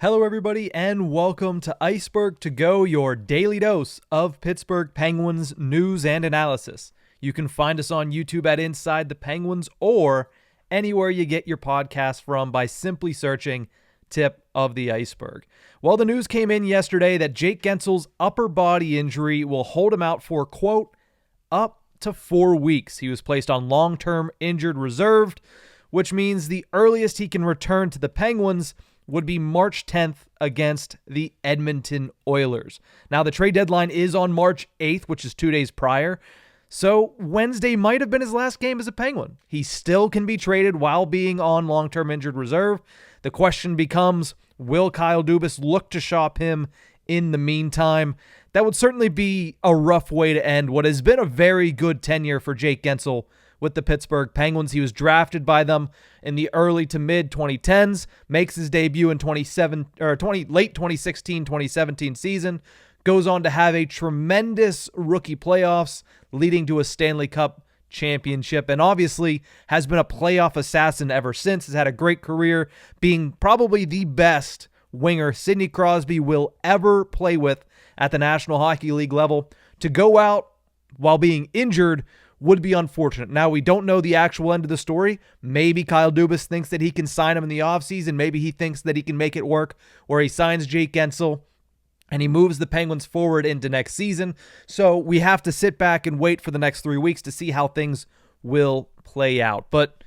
Hello, everybody, and welcome to Ice-Burgh To Go, your daily dose of Pittsburgh Penguins news and analysis. You can find us on YouTube at Inside the Penguins or anywhere you get your podcast from by simply searching Tip of the Iceberg. Well, the news came in yesterday that Jake Guentzel's upper body injury will hold him out for, quote, up to 4 weeks. He was placed on long-term injured reserve, which means the earliest he can return to the Penguins would be March 10th against the Edmonton Oilers. Now, the trade deadline is on March 8th, which is 2 days prior, so Wednesday might have been his last game as a Penguin. He still can be traded while being on long-term injured reserve. The question becomes, will Kyle Dubas look to shop him in the meantime? That would certainly be a rough way to end what has been a very good tenure for Jake Guentzel with the Pittsburgh Penguins. He was drafted by them in the early to mid 2010s, makes his debut in late 2016-2017 season, goes on to have a tremendous rookie playoffs leading to a Stanley Cup championship, and obviously has been a playoff assassin ever since. Has had a great career, being probably the best winger Sidney Crosby will ever play with at the National Hockey League level. To go out while being injured would be unfortunate. Now, we don't know the actual end of the story. Maybe Kyle Dubas thinks that he can sign him in the offseason. Maybe he thinks that he can make it work, or he signs Jake Guentzel and he moves the Penguins forward into next season. So we have to sit back and wait for the next 3 weeks to see how things will play out. But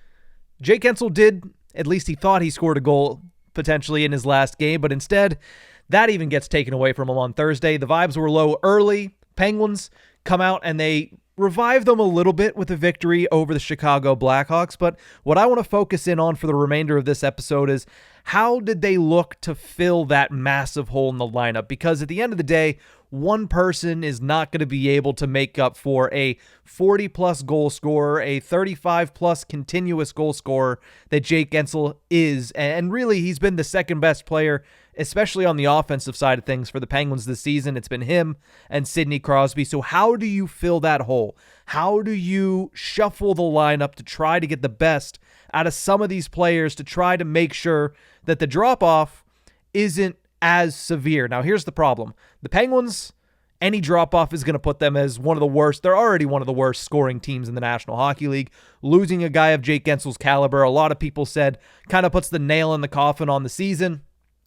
Jake Guentzel did, at least he thought he scored a goal potentially in his last game, but instead that even gets taken away from him on Thursday. The vibes were low early. Penguins come out and they revive them a little bit with a victory over the Chicago Blackhawks, but what I want to focus in on for the remainder of this episode is how did they look to fill that massive hole in the lineup? Because at the end of the day, one person is not going to be able to make up for a 40-plus goal scorer, a 35-plus continuous goal scorer that Jake Guentzel is, and really he's been the second best player, especially on the offensive side of things for the Penguins this season. It's been him and Sidney Crosby. So how do you fill that hole? How do you shuffle the lineup to try to get the best out of some of these players to try to make sure that the drop-off isn't as severe? Now, here's the problem. The Penguins, any drop-off is going to put them as one of the worst. They're already one of the worst scoring teams in the National Hockey League. Losing a guy of Jake Guentzel's caliber, a lot of people said, kind of puts the nail in the coffin on the season.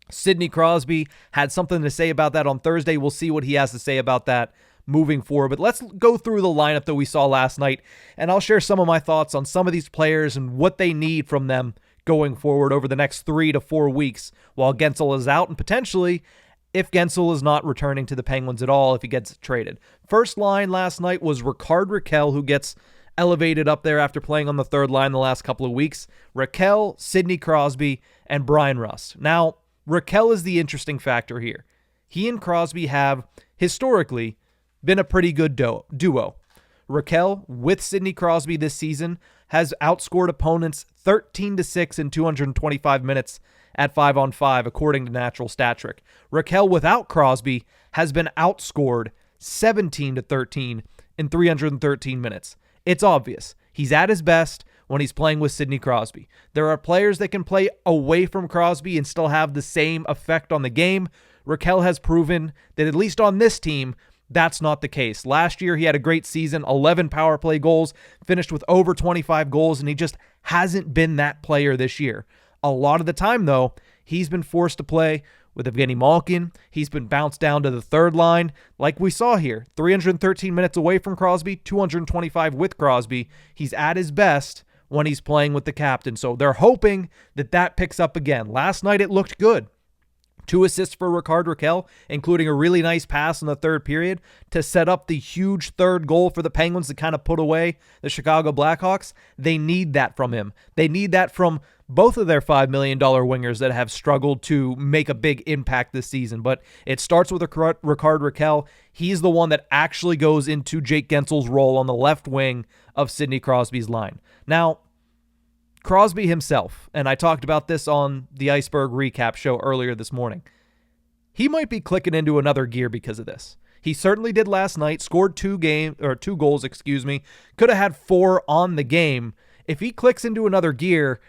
Sidney Crosby had something to say about that on Thursday. We'll see what he has to say about that moving forward. But let's go through the lineup that we saw last night, and I'll share some of my thoughts on some of these players and what they need from them going forward over the next 3 to 4 weeks while Guentzel is out, and potentially if Guentzel is not returning to the Penguins at all, if he gets traded. First line last night was Rickard Rakell, who gets elevated up there after playing on the third line the last couple of weeks. Rakell, Sidney Crosby, and Brian Rust. Now, Rakell is the interesting factor here. He and Crosby have historically been a pretty good duo. Rakell, with Sidney Crosby this season, has outscored opponents 13-6 in 225 minutes at 5-on-5, according to Natural Stat Trick. Rakell, without Crosby, has been outscored 17-13 in 313 minutes. It's obvious. He's at his best when he's playing with Sidney Crosby. There are players that can play away from Crosby and still have the same effect on the game. Rakell has proven that, at least on this team, that's not the case. Last year, he had a great season, 11 power play goals, finished with over 25 goals, and he just hasn't been that player this year. A lot of the time, though, he's been forced to play with Evgeny Malkin. He's been bounced down to the third line, like we saw here. 313 minutes away from Crosby, 225 with Crosby. He's at his best when he's playing with the captain, so they're hoping that that picks up again. Last night, it looked good. 2 assists for Rickard Rakell, including a really nice pass in the third period to set up the huge third goal for the Penguins to kind of put away the Chicago Blackhawks. They need that from him. They need that from both of their $5 million wingers that have struggled to make a big impact this season. But it starts with Rickard Rakell. He's the one that actually goes into Jake Guentzel's role on the left wing of Sidney Crosby's line. Now, Crosby himself, and I talked about this on the Ice-Burgh recap show earlier this morning, he might be clicking into another gear because of this. He certainly did last night, scored 2 goals, could have had 4 on the game. If he clicks into another gear,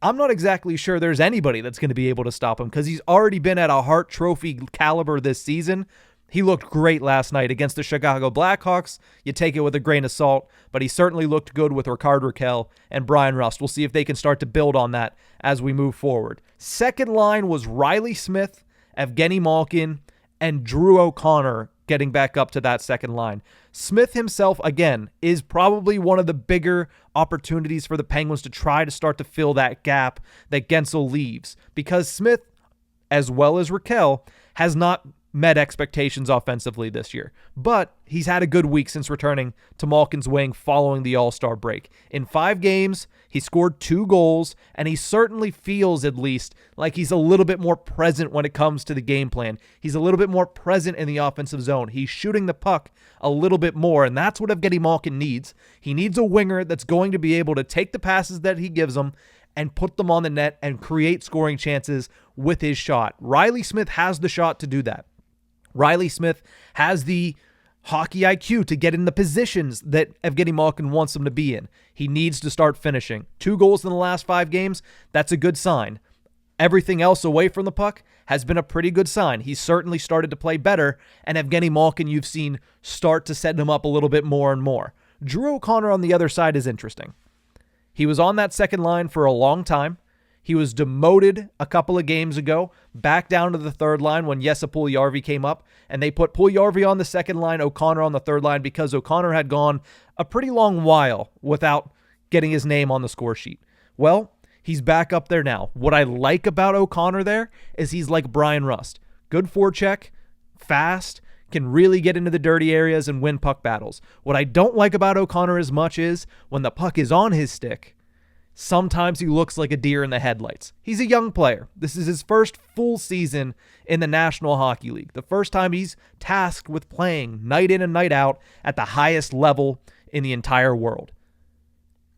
I'm not exactly sure there's anybody that's going to be able to stop him because he's already been at a Hart Trophy caliber this season. He looked great last night against the Chicago Blackhawks. You take it with a grain of salt, but he certainly looked good with Rickard Rakell and Brian Rust. We'll see if they can start to build on that as we move forward. Second line was Riley Smith, Evgeny Malkin, and Drew O'Connor getting back up to that second line. Smith himself, again, is probably one of the bigger opportunities for the Penguins to try to start to fill that gap that Guentzel leaves, because Smith, as well as Rakell, has not met expectations offensively this year. But he's had a good week since returning to Malkin's wing following the All-Star break. In 5 games, he scored 2 goals, and he certainly feels, at least, like he's a little bit more present when it comes to the game plan. He's a little bit more present in the offensive zone. He's shooting the puck a little bit more, and that's what Evgeny Malkin needs. He needs a winger that's going to be able to take the passes that he gives him and put them on the net and create scoring chances with his shot. Riley Smith has the shot to do that. Riley Smith has the hockey IQ to get in the positions that Evgeny Malkin wants him to be in. He needs to start finishing. 2 goals in the last 5 games, that's a good sign. Everything else away from the puck has been a pretty good sign. He's certainly started to play better, and Evgeny Malkin you've seen start to set him up a little bit more and more. Drew O'Connor on the other side is interesting. He was on that second line for a long time. He was demoted a couple of games ago, back down to the third line when Jesse Puljujärvi came up, and they put Puljujärvi on the second line, O'Connor on the third line, because O'Connor had gone a pretty long while without getting his name on the score sheet. Well, he's back up there now. What I like about O'Connor there is he's like Brian Rust. Good forecheck, fast, can really get into the dirty areas and win puck battles. What I don't like about O'Connor as much is when the puck is on his stick, sometimes he looks like a deer in the headlights. He's a young player. This is his first full season in the National Hockey League. The first time he's tasked with playing night in and night out at the highest level in the entire world.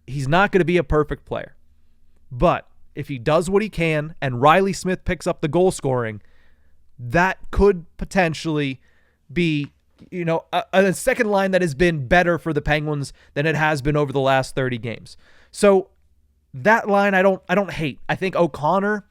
He's not going to be a perfect player. But if he does what he can and Riley Smith picks up the goal scoring, that could potentially be, a second line that has been better for the Penguins than it has been over the last 30 games. So that line I don't hate. I think O'Connor,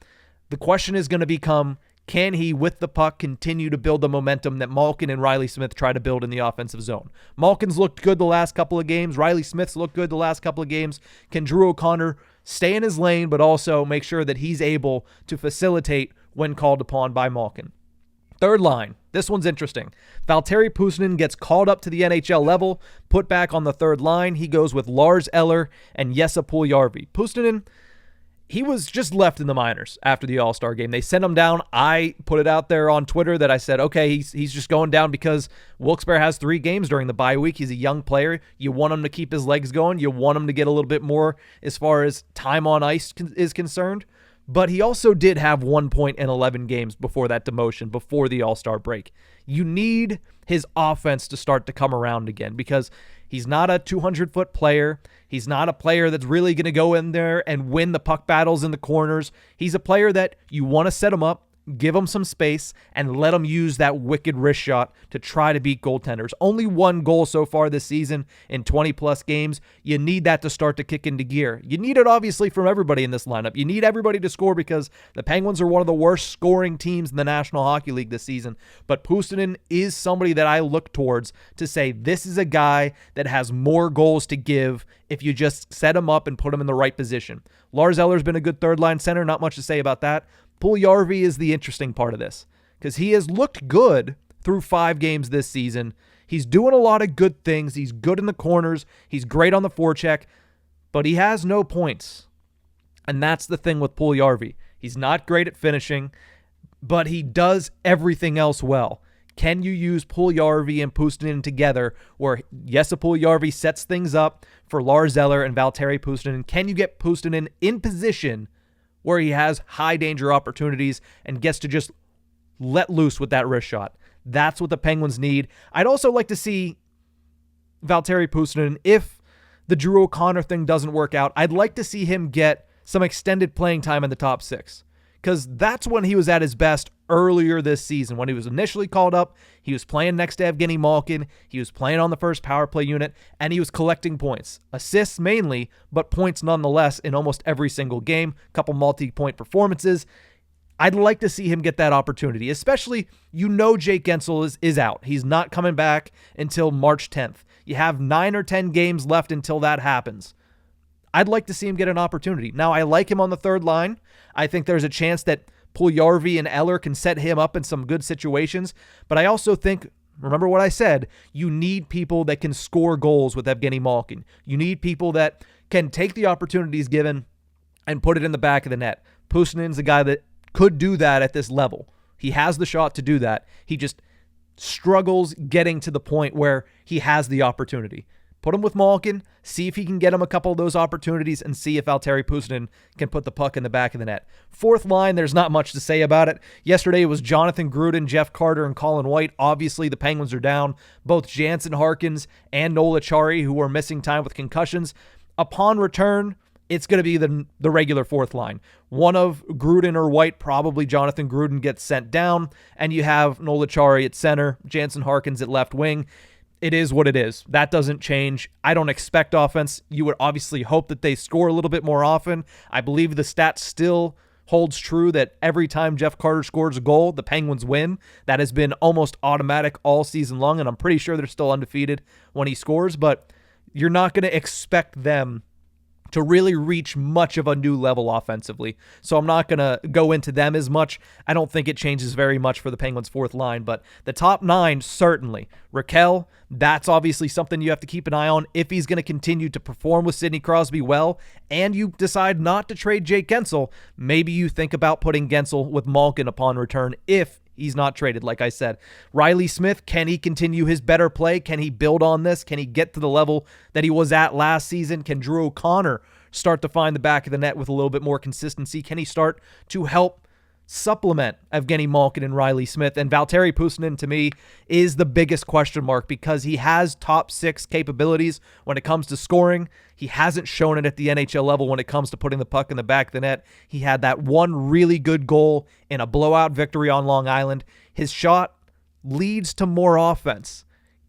the question is going to become, can he, with the puck, continue to build the momentum that Malkin and Riley Smith try to build in the offensive zone? Malkin's looked good the last couple of games. Riley Smith's looked good the last couple of games. Can Drew O'Connor stay in his lane, but also make sure that he's able to facilitate when called upon by Malkin? Third line. This one's interesting. Valtteri Puustinen gets called up to the NHL level, put back on the third line. He goes with Lars Eller and Jesse Puljujärvi. Puustinen, he was just left in the minors after the All-Star game. They sent him down. I put it out there on Twitter that I said, okay, he's just going down because Wilkes-Barre has 3 games during the bye week. He's a young player. You want him to keep his legs going. You want him to get a little bit more as far as time on ice is concerned. But he also did have 1 point in 11 games before that demotion, before the All-Star break. You need his offense to start to come around again because he's not a 200-foot player. He's not a player that's really going to go in there and win the puck battles in the corners. He's a player that you want to set him up, give him some space, and let him use that wicked wrist shot to try to beat goaltenders. Only 1 goal so far this season in 20-plus games. You need that to start to kick into gear. You need it, obviously, from everybody in this lineup. You need everybody to score because the Penguins are one of the worst scoring teams in the National Hockey League this season. But Puustinen is somebody that I look towards to say this is a guy that has more goals to give if you just set him up and put him in the right position. Lars Eller's been a good third-line center. Not much to say about that. Puljujärvi is the interesting part of this because he has looked good through 5 games this season. He's doing a lot of good things. He's good in the corners. He's great on the forecheck, but he has no points. And that's the thing with Puljujärvi. He's not great at finishing, but he does everything else well. Can you use Puljujärvi and Puustinen together where Jesse Puljujärvi sets things up for Lars Eller and Valtteri Puustinen? Can you get Puustinen in position where he has high danger opportunities and gets to just let loose with that wrist shot? That's what the Penguins need. I'd also like to see Valtteri Puustinen, if the Drew O'Connor thing doesn't work out, I'd like to see him get some extended playing time in the top 6 because that's when he was at his best earlier this season. When he was initially called up, he was playing next to Evgeny Malkin. He was playing on the first power play unit, and he was collecting points. Assists mainly, but points nonetheless in almost every single game. A couple multi-point performances. I'd like to see him get that opportunity, especially Jake Guentzel is out. He's not coming back until March 10th. You have 9 or 10 games left until that happens. I'd like to see him get an opportunity. Now, I like him on the third line. I think there's a chance that Puljujarvi and Eller can set him up in some good situations, but I also think, remember what I said, you need people that can score goals with Evgeny Malkin. You need people that can take the opportunities given and put it in the back of the net. Pusanin's a guy that could do that at this level. He has the shot to do that. He just struggles getting to the point where he has the opportunity. Put him with Malkin, see if he can get him a couple of those opportunities, and see if Valtteri Pusanen can put the puck in the back of the net. Fourth line, there's not much to say about it. Yesterday it was Jonathan Gruden, Jeff Carter, and Colin White. Obviously, the Penguins are down both Jansen Harkins and Noel Acciari, who are missing time with concussions. Upon return, it's going to be the regular fourth line. One of Gruden or White, probably Jonathan Gruden, gets sent down, and you have Noel Acciari at center, Jansen Harkins at left wing. It is what it is. That doesn't change. I don't expect offense. You would obviously hope that they score a little bit more often. I believe the stat still holds true that every time Jeff Carter scores a goal, the Penguins win. That has been almost automatic all season long, and I'm pretty sure they're still undefeated when he scores, but you're not going to expect them to really reach much of a new level offensively. So I'm not going to go into them as much. I don't think it changes very much for the Penguins' fourth line, but the top 9, certainly. Raquel, that's obviously something you have to keep an eye on if he's going to continue to perform with Sidney Crosby well, and you decide not to trade Jake Guentzel, maybe you think about putting Guentzel with Malkin upon return if he's not traded, like I said. Riley Smith, can he continue his better play? Can he build on this? Can he get to the level that he was at last season? Can Drew O'Connor start to find the back of the net with a little bit more consistency? Can he start to help supplement Evgeny Malkin and Riley Smith? And Valtteri Pusanen, to me, is the biggest question mark because he has top 6 capabilities when it comes to scoring. He hasn't shown it at the NHL level when it comes to putting the puck in the back of the net. He had that one really good goal in a blowout victory on Long Island. His shot leads to more offense.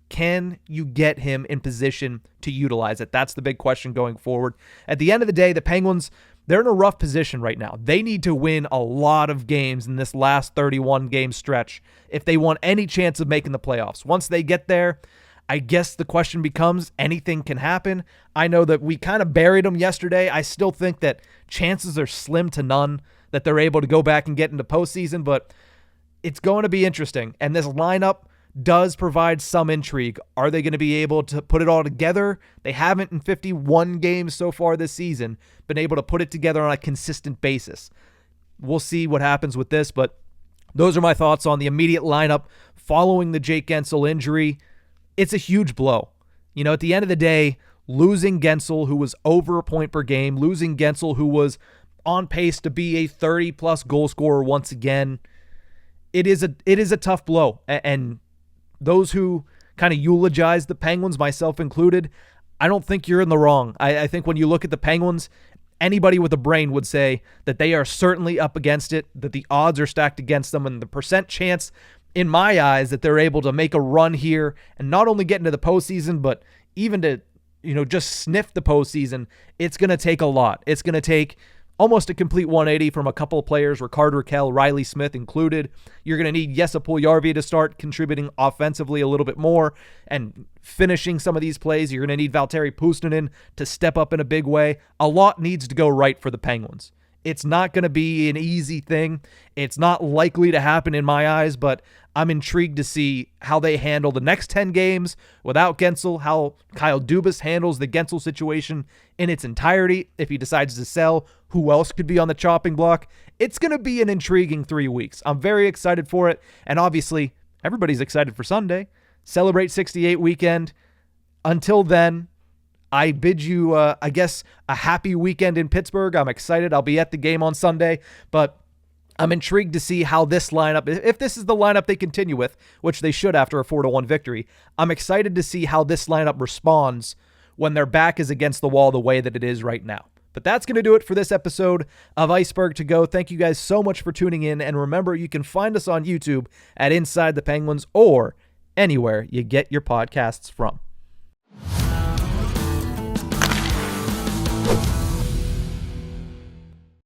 Can you get him in position to utilize it? That's the big question going forward. At the end of the day, the Penguins, they're in a rough position right now. They need to win a lot of games in this last 31-game stretch if they want any chance of making the playoffs. Once they get there, I guess the question becomes anything can happen. I know that we kind of buried them yesterday. I still think that chances are slim to none that they're able to go back and get into postseason, but it's going to be interesting. And this lineup does provide some intrigue. Are they going to be able to put it all together? They haven't in 51 games so far this season been able to put it together on a consistent basis. We'll see what happens with this, but those are my thoughts on the immediate lineup following the Jake Guentzel injury. It's a huge blow. You know, at the end of the day, losing Guentzel, who was over a point per game, losing Guentzel, who was on pace to be a 30-plus goal scorer once again, it is a tough blow. And those who kind of eulogize the Penguins, myself included, I don't think you're in the wrong. I think when you look at the Penguins, anybody with a brain would say that they are certainly up against it, that the odds are stacked against them, and the percent chance, in my eyes, that they're able to make a run here and not only get into the postseason, but even to, just sniff the postseason, it's going to take a lot. It's going to take almost a complete 180 from a couple of players, Rickard Rakell, Riley Smith included. You're going to need Jesse Puljujarvi to start contributing offensively a little bit more and finishing some of these plays. You're going to need Valtteri Pusanen to step up in a big way. A lot needs to go right for the Penguins. It's not going to be an easy thing. It's not likely to happen in my eyes, but I'm intrigued to see how they handle the next 10 games without Guentzel, how Kyle Dubas handles the Guentzel situation in its entirety. If he decides to sell, who else could be on the chopping block? It's going to be an intriguing 3 weeks. I'm very excited for it, and obviously, everybody's excited for Sunday. Celebrate 68 weekend. Until then, I bid you, a happy weekend in Pittsburgh. I'm excited. I'll be at the game on Sunday, but I'm intrigued to see how this lineup, if this is the lineup they continue with, which they should after a 4-1 victory, I'm excited to see how this lineup responds when their back is against the wall the way that it is right now. But that's going to do it for this episode of Ice-Burgh To Go. Thank you guys so much for tuning in. And remember, you can find us on YouTube at Inside the Penguins or anywhere you get your podcasts from.